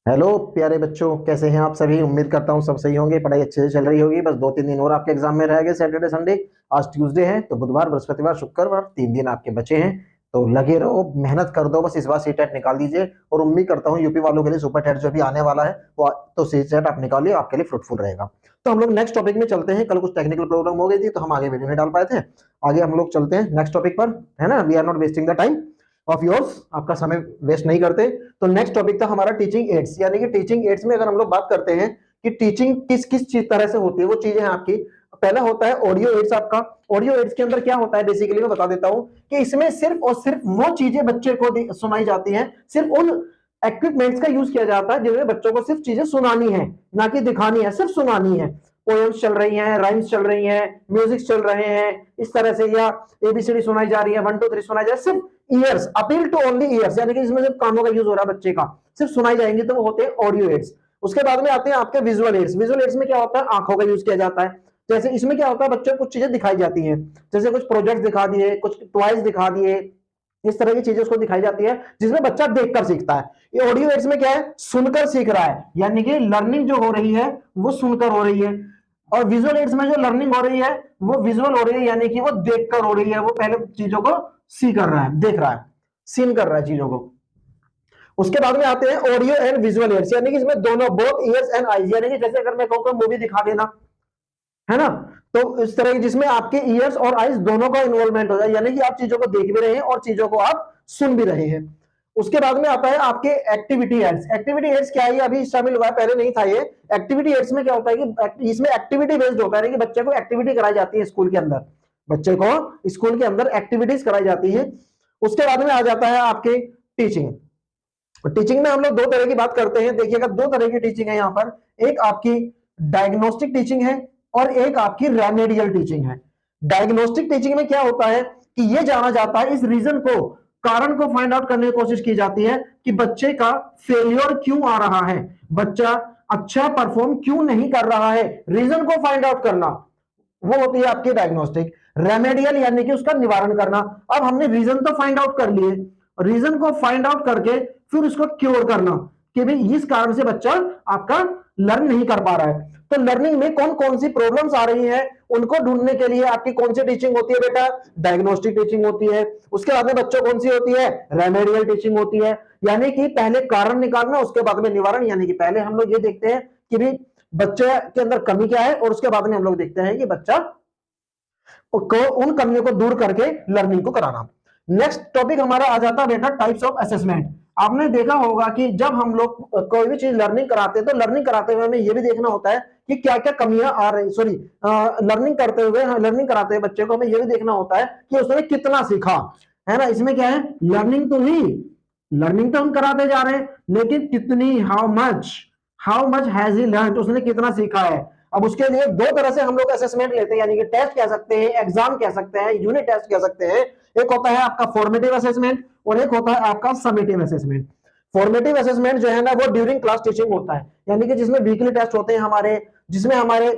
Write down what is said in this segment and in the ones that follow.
Hello प्यारे बच्चों, कैसे हैं आप सभी। उम्मीद करता हूँ सब सही होंगे, पढ़ाई अच्छे से चल रही होगी। बस 2-3 दिन और आपके एग्जाम में रह गए, सैटरडे संडे। आज ट्यूसडे है तो बुधवार बृहस्पतिवार शुक्रवार 3 दिन आपके बचे हैं। तो लगे रहो, मेहनत कर दो, बस इस बार सीटेट निकाल दीजिए। और उम्मीद करता हूँ यूपी वालों के लिए सुपर टेट जो भी आने वाला है वो तो सीटेट आप निकालिए, आपके लिए फ्रूटफुल रहेगा। तो हम लोग नेक्स्ट टॉपिक में चलते हैं। कल कुछ टेक्निकल प्रॉब्लम हो गई थी तो हम आगे वीडियो नहीं डाल पाए थे। आगे हम लोग चलते हैं नेक्स्ट टॉपिक पर, है ना। We are not wasting the time of yours, आपका समय वेस्ट नहीं करते। तो नेक्स्ट टॉपिक था हमारा टीचिंग एड्स, यानी कि टीचिंग एड्स में अगर हम लोग बात करते हैं कि टीचिंग किस किस चीज तरह से होती है, वो चीजें हैं आपकी। पहला होता है ऑडियो एड्स आपका। ऑडियो एड्स के अंदर क्या होता है, बेसिकली मैं बता देता हूं कि इसमें सिर्फ और सिर्फ वो चीजें बच्चे को सुनाई जाती हैं, सिर्फ उन इक्विपमेंट्स का यूज किया जाता है जिनमें बच्चों को सिर्फ चीजें सुनानी है, ना कि दिखानी है, सिर्फ सुनानी है। पोएम्स चल रही हैं, राइम्स चल रही हैं, म्यूजिक चल रहे हैं इस तरह से, या एबीसीडी सुनाई जा रही है, 1 2 3 सुनाई जा रही है, सिर्फ ears, appeal to only ears, यानी कि इसमें सिर्फ कानों का यूज हो रहा है बच्चे का, सिर्फ सुनाई जाएंगे, तो वो होते हैं ऑडियो एड्स। उसके बाद में आते हैं आपके विजुअल एड्स। विजुअल एड्स में क्या होता है, आंखों का यूज किया जाता है। जैसे इसमें क्या होता है, बच्चों को कुछ चीजें दिखाई जाती हैं, जैसे कुछ प्रोजेक्ट दिखा दिए, कुछ टॉयज दिखा दिए, इस तरह की चीजें उसको दिखाई जाती है जिसमें बच्चा देखकर सीखता है। ये ऑडियो एड्स में क्या है, सुनकर सीख रहा है, यानी कि लर्निंग जो हो रही है वो सुनकर हो रही है। और विजुअल एड्स में जो लर्निंग हो रही है वो विजुअल हो रही है, यानी कि वो देखकर हो रही है, वो पहले चीजों को सी कर रहा है, देख रहा है, सीन कर रहा है चीजों को। उसके बाद में आते हैं ऑडियो एंड विजुअल एड्स, यानी कि इसमें दोनों, बोथ ईयर्स एंड आईज, यानी कि जैसे अगर मैं कहूँ मूवी दिखा देना, है ना, तो इस तरह की जिसमें आपके ईयर्स और आईज दोनों का इन्वॉल्वमेंट हो जाए, यानी कि आप चीजों को देख भी रहे हैं और चीजों को आप सुन भी रहे हैं। उसके बाद में आता है आपके एक्टिविटी एड्स। एक्टिविटी एड्स क्या है, अभी शामिल हुआ है, पहले नहीं था ये। एक्टिविटी एड्स में क्या होता है कि इसमें एक्टिविटी बेस्ड होता है कि बच्चे को एक्टिविटी कराई जाती है स्कूल के अंदर, बच्चे को स्कूल के अंदर एक्टिविटीज कराई जाती है। उसके बाद में आ जाता है आपके टीचिंग। टीचिंग में हम लोग दो तरह की बात करते हैं, देखिएगा दो तरह की टीचिंग है यहाँ पर। एक आपकी डायग्नोस्टिक टीचिंग है और एक आपकी रेमेडियल टीचिंग है। डायग्नोस्टिक टीचिंग में क्या होता है कि यह जाना जाता है, इस रीजन को, कारण को फाइंड आउट करने की कोशिश की जाती है कि बच्चे का फेलियर क्यों आ रहा है, बच्चा अच्छा परफॉर्म क्यों नहीं कर रहा है, रीजन को फाइंड आउट करना, वो होती है आपकी डायग्नोस्टिक। रेमेडियल यानी कि उसका निवारण करना। अब हमने रीजन तो फाइंड आउट कर लिए, रीजन को फाइंड आउट करके फिर उसको क्योर करना कि भाई इस कारण से बच्चा आपका लर्न नहीं कर पा रहा है। तो लर्निंग में कौन कौन सी प्रॉब्लम्स आ रही हैं उनको ढूंढने के लिए आपकी कौन सी टीचिंग होती है बेटा, डायग्नोस्टिक टीचिंग होती है। उसके बाद में बच्चों कौन सी होती है, रेमेडियल टीचिंग होती है, यानी कि पहले कारण निकालना उसके बाद में निवारण। यानी कि पहले हम लोग ये देखते हैं कि भाई बच्चे के अंदर कमी क्या है और उसके बाद में हम लोग देखते हैं कि बच्चा को उन कमियों को दूर करके लर्निंग को कराना। नेक्स्ट टॉपिक हमारा आ जाता है बेटा टाइप्स ऑफ असेसमेंट। आपने देखा होगा कि जब हम लोग कोई भी चीज लर्निंग कराते हैं तो लर्निंग कराते हुए हमें यह भी देखना होता है कि क्या क्या कमियां आ रही, सॉरी, लर्निंग करते हुए, लर्निंग कराते हुए बच्चे को हमें यह भी देखना होता है कि उसने कितना सीखा, है ना। इसमें क्या है, लर्निंग तो ही, लर्निंग तो हम कराते जा रहे हैं लेकिन कितनी, how much has he learn, उसने कितना सीखा है। अब उसके लिए दो तरह से हम लोग असेसमेंट लेते हैं, यानी कि टेस्ट कह सकते हैं, एग्जाम कह सकते हैं, यूनिट टेस्ट कह सकते हैं। एक होता है आपका फॉर्मेटिव असेसमेंट और एक होता है आपका समेटिव असेसमेंट। फॉर्मेटिव असेसमेंट जो है ना वो ड्यूरिंग क्लास टीचिंग होता है, यानी कि जिसमें वीकली टेस्ट होते हैं हमारे, जिसमें हमारे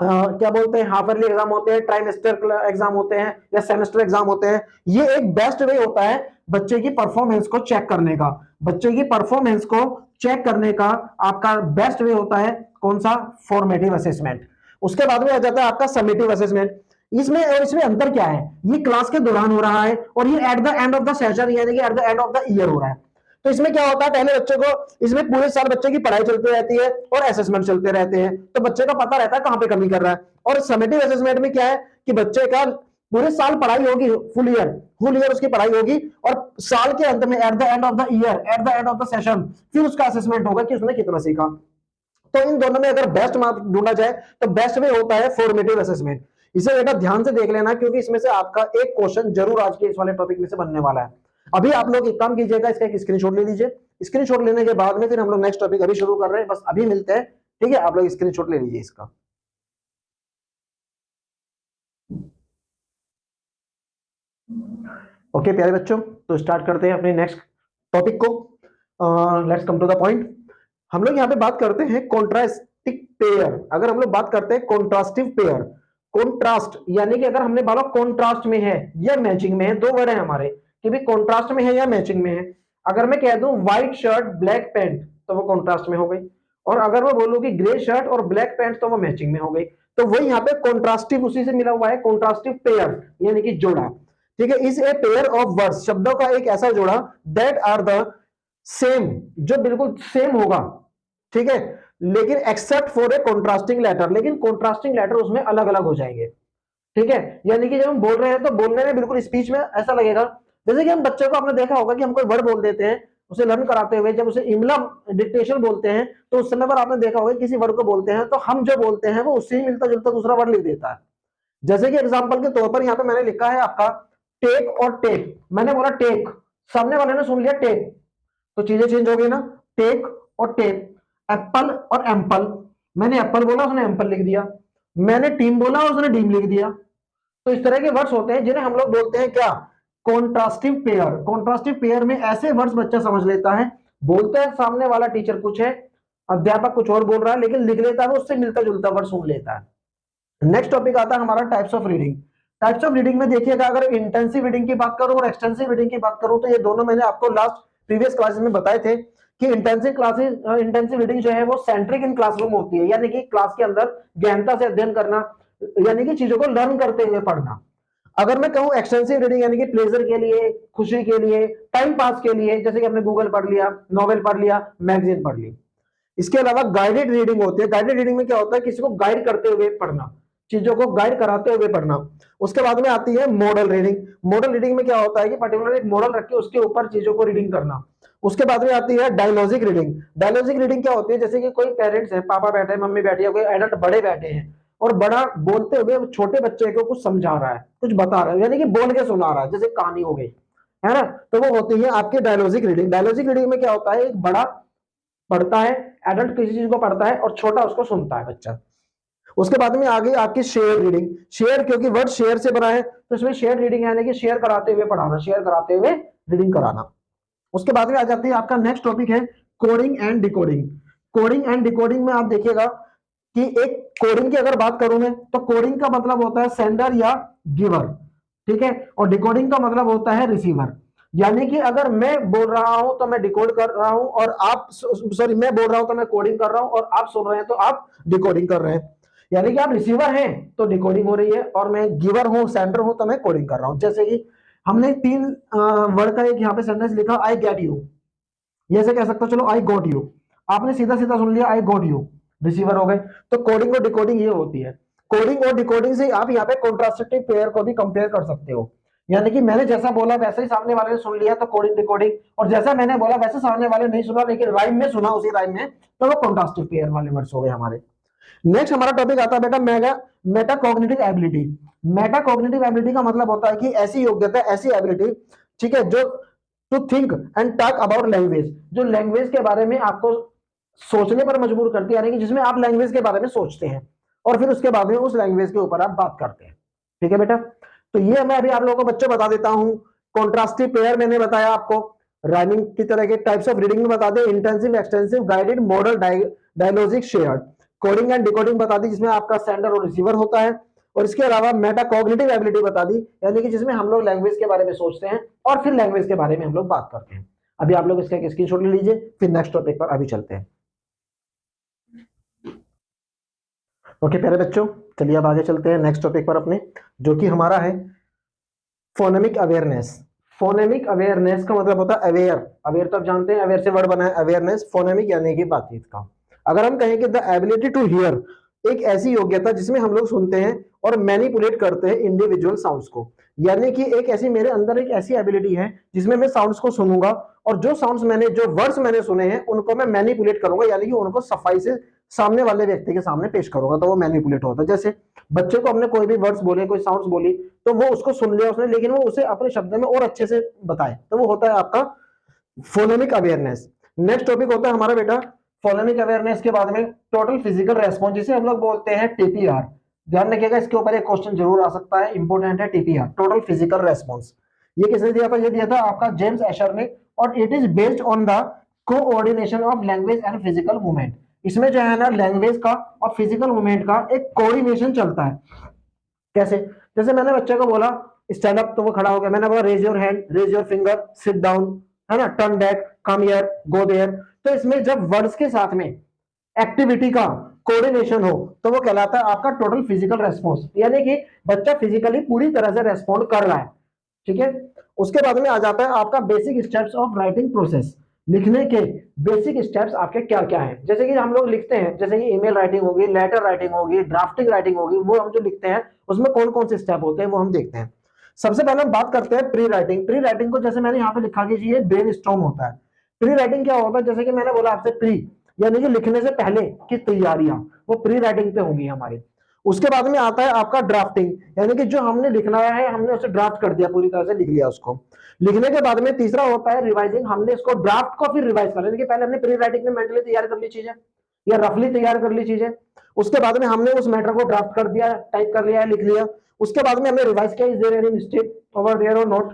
क्या बोलते हैं, हाफ ईयरली एग्जाम होते हैं, ट्राइमेस्टर एग्जाम होते हैं या सेमेस्टर एग्जाम होते हैं। ये एक बेस्ट वे होता है बच्चे की परफॉर्मेंस को चेक करने का, बच्चे की परफॉर्मेंस को चेक करने का आपका बेस्ट वे होता है कौन सा, फॉर्मेटिव असेसमेंट। उसके बाद में आ जाता है आपका समेटिव असेसमेंट। इसमें और इसमें अंतर क्या है, ये क्लास के दौरान हो रहा है और ये at the end of the session, यानी कि at the end of the year हो रहा है। तो इसमें क्या होता है, पहले बच्चे को, इसमें पूरे साल बच्चे की पढ़ाई चलती रहती है और असेसमेंट चलते रहते हैं, तो बच्चे का पता रहता है कहां पे कमी कर रहा है। और समेटिव असेसमेंट में क्या है कि बच्चे का पूरे साल पढ़ाई होगी, फुल ईयर उसकी पढ़ाई होगी और साल के अंत में, at the end of the year, at the end of the session, फिर उसका असेसमेंट होगा कि उसने कितना सीखा। तो इन दोनों में अगर बेस्ट मार्क ढूंढा जाए तो बेस्ट वे होता है फॉर्मेटिव असेसमेंट। इसे बेटा ध्यान से देख लेना क्योंकि इसमें से आपका एक क्वेश्चन जरूर आज के इस वाले टॉपिक में से बनने वाला है। अभी आप लोग एक काम कीजिएगा, इसका एक स्क्रीनशॉट ले लीजिए। स्क्रीनशॉट लेने के बाद में फिर हम लोग नेक्स्ट टॉपिक अभी शुरू कर रहे हैं, बस अभी मिलते हैं, ठीक है। आप लोग स्क्रीनशॉट ले लीजिए इसका। ओके प्यारे बच्चों, तो स्टार्ट करते हैं अपने नेक्स्ट टॉपिक को। Let's come to the point. हम लोग यहाँ पे बात करते हैं कॉन्ट्रास्टिक पेयर। अगर हम लोग बात करते हैं कॉन्ट्रास्टिव पेयर, कॉन्ट्रास्ट यानी कि अगर हमने बोला कॉन्ट्रास्ट में है या मैचिंग में है, दो वर्ड है हमारे कि भाई कॉन्ट्रास्ट में है या मैचिंग में है। अगर मैं कह दूं व्हाइट शर्ट ब्लैक पैंट, तो वो कॉन्ट्रास्ट में हो गई, और अगर मैं बोलूं कि ग्रे शर्ट और ब्लैक पैंट तो वो मैचिंग में हो गई। तो वही यहाँ पे कॉन्ट्रास्टिव उसी से मिला हुआ है, कॉन्ट्रास्टिव पेयर यानी कि जोड़ा। ठीक है, इस ए पेयर ऑफ वर्ड्स, शब्दों का एक ऐसा जोड़ा, दैट आर द सेम, जो बिल्कुल सेम होगा, ठीक है, लेकिन except for a contrasting letter, लेकिन कॉन्ट्रास्टिंग लेटर उसमें अलग अलग हो जाएंगे। ठीक है, यानी कि जब हम बोल रहे हैं तो बोलने में बिल्कुल स्पीच में ऐसा लगेगा जैसे कि हम बच्चे को, आपने देखा होगा कि हम कोई वर्ड बोल देते हैं उसे लर्न कराते हुए, जब उसे इमला डिक्टेशन बोलते हैं तो उस समय पर आपने देखा होगा किसी वर्ड को बोलते हैं तो हम जो बोलते हैं वो उससे ही मिलता जुलता दूसरा वर्ड लिख देता है। जैसे कि एग्जांपल के तौर पर यहाँ पे मैंने लिखा है आपका टेक और टेक, मैंने बोला टेक, सामने वाले ने सुन लिया टेक, तो चीजें चेंज हो गई ना, टेक और टेक। एप्पल और एम्पल, मैंने एप्पल बोला उसने एम्पल लिख दिया, मैंने टीम बोला उसने डीम लिख दिया। तो इस तरह के वर्ड्स होते हैं जिन्हें हम लोग बोलते हैं क्या, कॉन्ट्रास्टिव पेयर। कॉन्ट्रास्टिव पेयर में ऐसे वर्ड्स बच्चा समझ लेता है, बोलते हैं सामने वाला टीचर कुछ है, अध्यापक कुछ और बोल रहा है, लेकिन लिख लेता है वो उससे मिलता जुलता वर्ड सुन लेता है। नेक्स्ट टॉपिक आता है हमारा types of reading. Types of reading में देखिएगा, अगर इंटेंसिव रीडिंग की बात करूं और एक्सटेंसिव रीडिंग की बात करूं तो ये दोनों मैंने आपको लास्ट प्रीवियस क्लासेस में बताए थे कि इंटेंसिव रीडिंग जो है वो सेंट्रिक इन क्लासरूम होती है, यानी कि क्लास के अंदर गहनता से अध्ययन करना, यानी कि चीजों को लर्न करते हुए पढ़ना। अगर मैं कहूं एक्सटेंसिव रीडिंग यानी कि प्लेजर के लिए, खुशी के लिए, टाइम पास के लिए, जैसे कि हमने गूगल पढ़ लिया, नॉवेल पढ़ लिया, मैगजीन पढ़ ली। इसके अलावा गाइडेड रीडिंग होती है। गाइडेड रीडिंग में क्या होता है, किसी को गाइड करते हुए पढ़ना, चीजों को गाइड कराते हुए पढ़ना। उसके बाद में आती है मॉडल रीडिंग। मॉडल रीडिंग में क्या होता है कि पर्टिकुलर एक मॉडल रख के उसके ऊपर चीजों को रीडिंग करना। उसके बाद में आती है डायलॉजिक रीडिंग। डायलॉजिक रीडिंग क्या होती है, जैसे कि कोई पेरेंट्स है, पापा बैठे हैं, मम्मी बैठी है, कोई एडल्ट बड़े बैठे हैं और बड़ा बोलते हुए छोटे बच्चे को कुछ समझा रहा है, कुछ बता रहा है, यानी कि बोल के सुना रहा है, जैसे कहानी हो गई, है ना, तो वो होती है आपकी डायलॉजिक रीडिंग। डायलॉजिक रीडिंग में क्या होता है, एक बड़ा पढ़ता है, एडल्ट किसी चीज को पढ़ता है और छोटा उसको सुनता है बच्चा। उसके बाद में आ गई आपकी शेयर रीडिंग। शेयर, क्योंकि वर्ड शेयर से बना है तो इसमें शेयर रीडिंग यानी कि शेयर कराते हुए पढ़ाना, शेयर कराते हुए रीडिंग कराना। उसके बाद में आ जाती है आपका नेक्स्ट टॉपिक है coding and decoding. Coding and decoding में आप देखिएगा कि एक कोडिंग की अगर बात करूं मैं तो कोडिंग का मतलब होता है सेंडर या गिवर, ठीक है, और डिकोडिंग का मतलब होता है रिसीवर। यानी कि अगर मैं बोल रहा हूं तो मैं डिकोड कर रहा हूं और आप, सॉरी, मैं बोल रहा हूं तो मैं कोडिंग कर रहा हूं और आप सुन रहे हैं तो आप डिकोडिंग कर रहे हैं। यानी कि आप रिसीवर हैं तो डिकोडिंग हो रही है और मैं गिवर हूं, सेंडर हूं, तो मैं कोडिंग कर रहा हूं। जैसे कि हमने 3 वर्ड का एक यहाँ पे सेंटेंस लिखा, आई गेट यू, ये से कह सकता हूं, चलो आई गॉट यू, आपने सीधा सीधा सुन लिया आई गॉट यू, रिसीवर हो गए। तो कोडिंग और डिकोडिंग ये होती है। कोडिंग और डिकोडिंग से आप यहाँ पे कॉन्ट्रास्टिव पेयर को भी कंपेयर कर सकते हो, यानी कि मैंने जैसा बोला वैसे ही सामने वाले ने सुन लिया तो कोडिंग डिकोडिंग, और जैसा मैंने बोला वैसे सामने वाले नहीं सुना लेकिन राइम में सुना, उसी राइम में, तो वो कॉन्ट्रास्टिव पेयर वाले वर्ड्स हो गए हमारे। नेक्स्ट हमारा टॉपिक आता है बेटा मेटाकॉग्निटिव एबिलिटी। मेटाकॉग्निटिव एबिलिटी का मतलब होता है कि ऐसी योग्यता, ऐसी एबिलिटी, ठीक है, जो to think and talk about language, जो लैंग्वेज के बारे में आपको सोचने पर मजबूर करती है, यानी कि जिसमें आप लैंग्वेज के बारे में सोचते हैं और फिर उसके बाद में उस लैंग्वेज के ऊपर आप बात करते हैं। ठीक है बेटा, तो ये मैं अभी आप लोगों को बच्चों बता देता हूं। कॉन्ट्रास्टिव पेयर मैंने बताया आपको, राइमिंग की तरह के टाइप्स ऑफ रीडिंग में बता दें, intensive, extensive, guided, model, dialogic, shared. Coding and decoding बता दी जिसमें आपका सेंडर और रिसीवर होता है, और इसके अलावा मेटाकॉग्निटिव एबिलिटी बता दी, यानी कि जिसमें हम लोग लैंग्वेज के बारे में सोचते हैं और फिर लैंग्वेज के बारे में हम लोग बात करते हैं। अभी आप लोग इसका स्क्रीनशॉट ले लीजिए, फिर नेक्स्ट टॉपिक पर अभी चलते हैं। ओके प्यारे बच्चों, चलिए अब आगे चलते हैं नेक्स्ट टॉपिक पर अपने, जो कि हमारा है फोनेमिक अवेयरनेस। फोनेमिक अवेयरनेस का मतलब होता है अवेयर, अवेयर तो आप जानते हैं, अवेयर से वर्ड बना है अवेयरनेस, फोनेमिक यानी कि बातचीत का। अगर हम कहें कि द एबिलिटी टू हियर, एक ऐसी योग्यता जिसमें हम लोग सुनते हैं और मैनिपुलेट करते हैं इंडिविजुअल साउंड्स को, यानी कि एक ऐसी मेरे अंदर एक ऐसी एबिलिटी है जिसमें मैं साउंड्स को सुनूंगा और जो साउंड्स मैंने, जो वर्ड्स मैंने सुने हैं उनको मैं मैनिपुलेट करूंगा, यानी कि उनको सफाई से सामने वाले व्यक्ति के सामने पेश करूंगा, तो वो मैनिपुलेट होता है। जैसे बच्चे को हमने कोई भी वर्ड्स बोले, कोई साउंड्स बोली, तो वो उसको सुन लिया उसने, लेकिन वो उसे अपने शब्द में और अच्छे से बताए, तो वो होता है आपका फोनेमिक अवेयरनेस। नेक्स्ट टॉपिक होता है हमारा बेटा फोनेमिक अवेयरनेस के बाद में टोटल फिजिकल रेस्पॉन्स, जिसे हम लोग बोलते हैं टीपीआर। ध्यान रखिएगा, इसके ऊपर एक क्वेश्चन जरूर आ सकता है, इंपॉर्टेंट है टीपीआर, टोटल फिजिकल रेस्पॉन्स। ये किसने दिया था, ये दिया था आपका जेम्स एशर ने, और it is based on the coordination of language and physical movement. इसमें जो है ना लैंग्वेज का और फिजिकल मूवमेंट का एक कोऑर्डिनेशन चलता है। कैसे, जैसे मैंने बच्चे को बोला स्टैंड अप, तो वो खड़ा हो गया, मैंने बोला raise your hand, raise your finger, sit down, है ना, turn back, come here, go there, तो इसमें जब वर्ड्स के साथ में एक्टिविटी का कोऑर्डिनेशन हो तो वो कहलाता है आपका टोटल फिजिकल रेस्पॉन्स, यानी कि बच्चा फिजिकली पूरी तरह से रेस्पॉन्ड कर रहा है। ठीक है, उसके बाद में आ जाता है आपका basic steps of writing process. लिखने के बेसिक स्टेप्स आपके क्या क्या हैं, जैसे कि हम लोग लिखते हैं, जैसे कि ईमेल राइटिंग होगी, लेटर राइटिंग होगी, ड्राफ्टिंग राइटिंग होगी, वो हम जो लिखते हैं उसमें कौन कौन से स्टेप होते हैं वो हम देखते हैं। सबसे पहले हम बात करते हैं प्री राइटिंग। प्री राइटिंग को जैसे मैंने यहाँ पे लिखा कि ये ब्रेन स्टॉर्म होता है। प्री राइटिंग क्या होता है, जैसे कि मैंने बोला आपसे प्री यानी कि लिखने से पहले की तैयारियां, वो प्री राइटिंग पे होंगी हमारी। उसके बाद में आता है आपका ड्राफ्टिंग, यानी कि जो हमने लिखना है हमने उसे ड्राफ्ट कर दिया, पूरी तरह से लिख लिया उसको। लिखने के बाद में तीसरा होता है रिवाइजिंग, हमने इसको ड्राफ्ट को फिर रिवाइज कर लिया, पहले हमने प्री राइटिंग में मेंटली तैयार कर ली चीजें या रफली तैयार कर ली चीजें, उसके बाद में हमने उस मैटर को ड्राफ्ट कर दिया, टाइप कर लिया, लिख लिया। उसके बाद में हमने रिवाइज किया, is there any mistake over there और नॉट।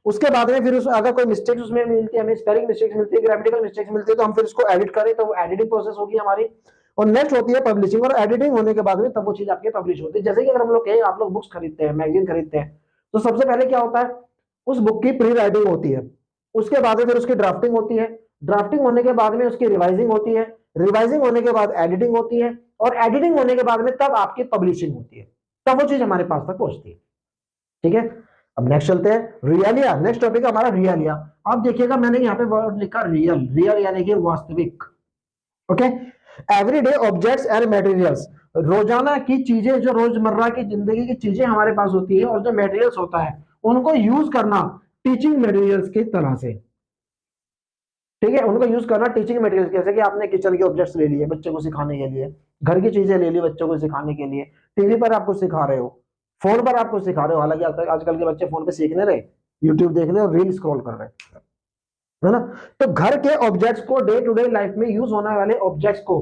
उसके बाद में फिर अगर कोई मिस्टेक्स उसमें मिलती है, हमें स्पेलिंग मिस्टेक्स मिलती है, ग्रामेटिकल मिस्टेक्स मिलती है, तो हम फिर उसको एडिट करें, तो वो एडिटिंग प्रोसेस होगी हमारी। और नेक्स्ट होती है पब्लिशिंग, और एडिटिंग होने के बाद में तब वो चीज आपके पब्लिश होती है। जैसे कि अगर हम लोग कहें आप लोग बुक्स खरीदते हैं, मैगजीन खरीदते हैं, तो सबसे पहले क्या होता है, उस बुक की प्री राइटिंग होती है, उसके बाद में फिर उसकी ड्राफ्टिंग होती है, ड्राफ्टिंग होने के बाद में उसकी रिवाइजिंग होती है, रिवाइजिंग होने के बाद एडिटिंग होती है, और एडिटिंग होने के बाद में तब आपकी पब्लिशिंग होती है, तब वो चीज हमारे पास तक पहुंचती है। ठीक है, अब नेक्स्ट चलते हैं रियलिया। नेक्स्ट टॉपिक हमारा रियलिया। आप देखिएगा मैंने यहाँ पे वर्ड लिखा रियल, रियल यानी कि वास्तविक। Okay, everyday objects and materials, रोजाना की चीजें, जो रोजमर्रा की जिंदगी की चीजें हमारे पास होती है, और जो मटेरियल्स होता है उनको यूज करना टीचिंग मटेरियल्स की तरह से। ठीक है, उनको यूज करना टीचिंग मटेरियल्स, जैसे कि आपने किचन के ऑब्जेक्ट्स ले लिए बच्चे को सिखाने के लिए, घर की चीजें ले ली बच्चों को सिखाने के लिए, टीवी पर आपको सिखा रहे हो, फोन पर आपको सिखा रहे हो, हालांकि आजकल के बच्चे फोन पे सीखने रहे, यूट्यूब देखने और रील स्क्रॉल कर रहे हैं, है ना। तो घर के ऑब्जेक्ट्स को, डे टू डे लाइफ में यूज होने वाले ऑब्जेक्ट्स को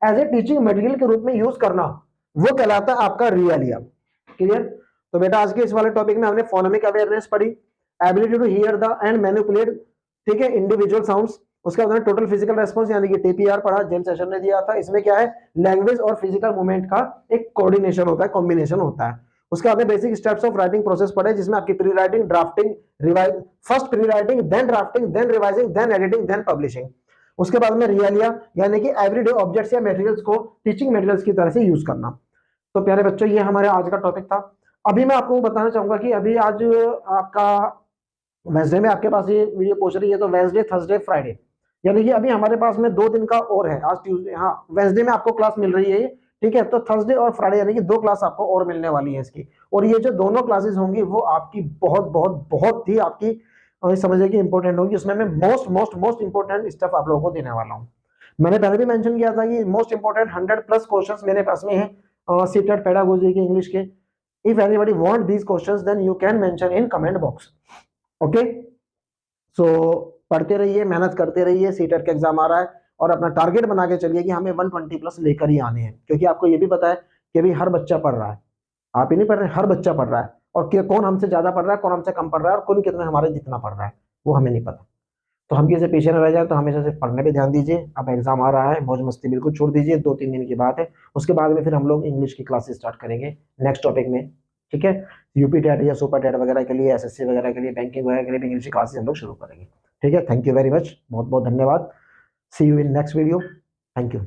एज ए टीचिंग मटेरियल के रूप में यूज करना, वो कहलाता है आपका रियलिया। क्लियर। तो बेटा आज के इस वाले टॉपिक में हमने फोनेमिक अवेयरनेस पढ़ी, ability to hear the and manipulate, ठीक है, इंडिविजुअल साउंड्स। उसके बाद टोटल फिजिकल रेस्पॉन्स यानी कि टीपीआर पढ़ा, जेम सेशन ने दिया था। इसमें क्या है, लैंग्वेज और फिजिकल मूवमेंट का एक कोऑर्डिनेशन होता है, कॉम्बिनेशन होता है। उसके बाद basic steps of writing process पढ़े, जिसमें आपकी pre writing, drafting, revise, first pre writing, then drafting, then revising, then editing, then publishing. उसके बाद में रियलिया यानी कि एवरीडे ऑब्जेक्ट्स या मटेरियल्स को टीचिंग मटेरियल्स की तरह से यूज करना। तो प्यारे बच्चों, ये हमारे आज का टॉपिक था। अभी मैं आपको बताना चाहूंगा कि अभी आज आपका वेडनेसडे में आपके पास ये वीडियो पहुंच रही है, तो वेडनेसडे, थर्सडे, फ्राइडे, यानी कि अभी हमारे पास में 2 दिन का और है। आज ट्यूसडे, हाँ वेडनेसडे में आपको क्लास मिल रही है, ठीक है। तो थर्सडे और फ्राइडे यानी कि 2 क्लास आपको और मिलने वाली है इसकी। और ये जो दोनों क्लासेस होंगी वो आपकी बहुत बहुत बहुत ही आपकी समझिए कि इंपॉर्टेंट होगी। उसमें मैं most most most important stuff आप लोगों को देने वाला हूँ। मैंने पहले भी मेंशन किया था कि मोस्ट इंपॉर्टेंट 100+ क्वेश्चंस मेरे पास में है सीटेट पेडागोजी के, इंग्लिश के। If anybody want these questions then you can mention in comment box. Okay, so पढ़ते रहिए, मेहनत करते रहिए, सीटेट का एग्जाम आ रहा है, और अपना टारगेट बना के चलिए कि हमें 120+ लेकर ही आने हैं, क्योंकि आपको ये भी पता है कि अभी हर बच्चा पढ़ रहा है, आप ही नहीं पढ़ रहे, हर बच्चा पढ़ रहा है, और कौन हमसे ज्यादा पढ़ रहा है, कौन हमसे कम पढ़ रहा है, और कौन कितना हमारे जितना पढ़ रहा है वो हमें नहीं पता। तो हम किसी पीछे न रह जाए, तो हमेशा से पढ़ने पे ध्यान दीजिए। अब एग्जाम आ रहा है, मौज मस्ती बिल्कुल छोड़ दीजिए, 2-3 दिन की बात है। उसके बाद में फिर हम लोग इंग्लिश की क्लासेस स्टार्ट करेंगे नेक्स्ट टॉपिक में, ठीक है। यूपी टेट या सुपर टेट वगैरह के लिए, एसएससी वगैरह के लिए, बैंकिंग वगैरह के लिए भी इंग्लिश की क्लासेस हम लोग शुरू करेंगे, ठीक है। थैंक यू वेरी मच, बहुत बहुत धन्यवाद। See you in next video, thank you.